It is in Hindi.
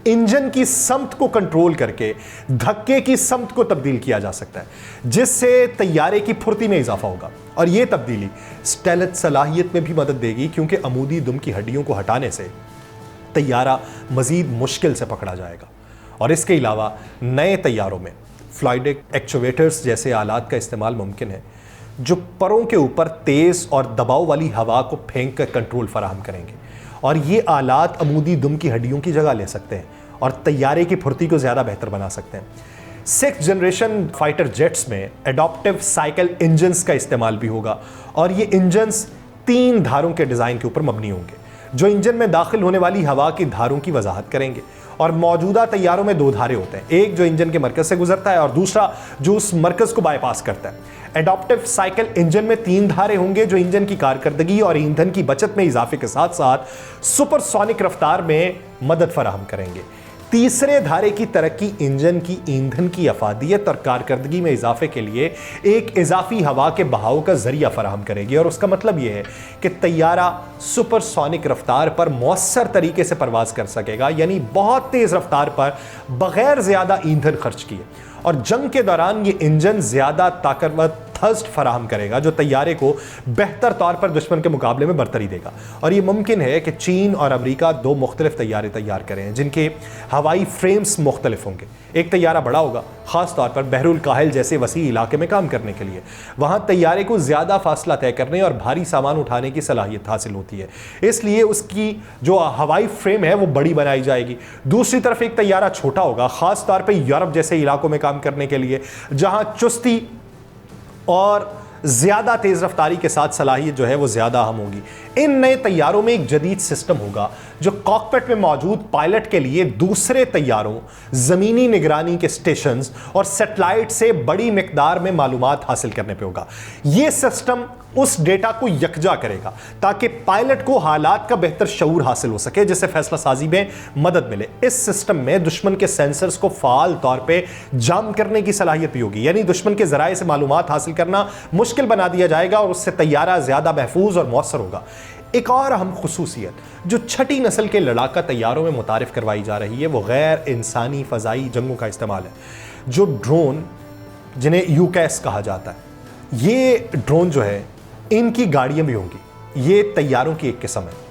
इंजन की समत को कंट्रोल करके धक्के की समत को तब्दील किया जा सकता है, जिससे तैयारे की फुर्ती में इजाफा होगा। और यह तब्दीली स्टेल्थ सलाहियत में भी मदद देगी, क्योंकि अमूदी दुम की हड्डियों को हटाने से तैयारा मजीद मुश्किल से पकड़ा जाएगा। और इसके अलावा नए तैयारों में फ्लाइडिक एक्चुएटर्स जैसे आलात का इस्तेमाल मुमकिन है, जो परों के ऊपर तेज़ और दबाव वाली हवा को फेंक कर कंट्रोल फराहम करेंगे। और ये आलात अमूदी दुम की हड्डियों की जगह ले सकते हैं और तैयारे की फुर्ती को ज़्यादा बेहतर बना सकते हैं। 6th जनरेशन फाइटर जेट्स में एडॉप्टिव साइकिल इंजन्स का इस्तेमाल भी होगा, और ये इंजन्स 3 धारों के डिज़ाइन के ऊपर मबनी होंगे, जो इंजन में दाखिल होने वाली हवा की धारों की वजाहत करेंगे। और मौजूदा तैयारों में 2 धारे होते हैं, एक जो इंजन के मरकज से गुजरता है और दूसरा जो उस मरकज को बाईपास करता है। एडॉप्टिव साइकिल इंजन में 3 धारे होंगे, जो इंजन की कारकर्दगी और ईंधन की बचत में इजाफे के साथ साथ सुपरसोनिक रफ्तार में मदद फराहम करेंगे। तीसरे धारे की तरक्की इंजन की ईंधन की अफादियत और कारकर्दगी में इजाफे के लिए एक इजाफी हवा के बहाव का जरिया फराहम करेगी। और उसका मतलब यह है कि तैयारा सुपरसोनिक रफ्तार पर मौसर तरीके से परवाज कर सकेगा, यानी बहुत तेज रफ्तार पर बगैर ज्यादा ईंधन खर्च किए। और जंग के दौरान ये इंजन ज्यादा ताकतवर थर्स्ट फराहम करेगा, जो तैयारे को बेहतर तौर पर दुश्मन के मुकाबले में बरतरी देगा। और ये मुमकिन है कि चीन और अमेरिका 2 मुख्तलिफ तैयारे तैयार करें, जिनके हवाई फ्रेम्स मुख्तलिफ होंगे। एक तैयारा बड़ा होगा, खास तौर पर बहरुल काहिल जैसे वसी इलाके में काम करने के लिए। वहां तैयारे को ज्यादा फासला तय करने और भारी सामान उठाने की सलाहियत हासिल होती है, इसलिए उसकी जो हवाई फ्रेम है वो बड़ी बनाई जाएगी। दूसरी तरफ एक तैयारा छोटा होगा, खास तौर पर यूरोप जैसे इलाकों में काम करने के लिए, जहां चुस्ती और ज्यादा तेज रफ्तारी के साथ सलाहियत जो है वो ज्यादा अहम होगी। इन नए तैयारों में एक जदीद सिस्टम होगा, जो कॉकपिट में मौजूद पायलट के लिए दूसरे तैयारों, जमीनी निगरानी के स्टेशंस और सैटेलाइट से बड़ी मिकदार में मालूमात हासिल करने पे होगा। यह सिस्टम उस डेटा को यकजा करेगा, ताकि पायलट को हालात का बेहतर शऊर हासिल हो सके, जिससे फैसला साजी में मदद मिले। इस सिस्टम में दुश्मन के सेंसर्स को फाल तौर पे जाम करने की सलाहियत भी होगी, यानी दुश्मन के जराए से मालूमात हासिल करना मुश्किल बना दिया जाएगा और उससे तैयारा ज्यादा महफूज और मौसर होगा। एक और अहम खुसूसियत जो 6ठी नस्ल के लड़ाका तैयारों में मुतारिफ करवाई जा रही है, वो गैर इंसानी फ़ज़ाई जंगों का इस्तेमाल है। जो ड्रोन, जिन्हें यूकैस कहा जाता है, ये ड्रोन जो है इनकी गाड़ियां भी होंगी। ये तैयारों की एक किस्म है।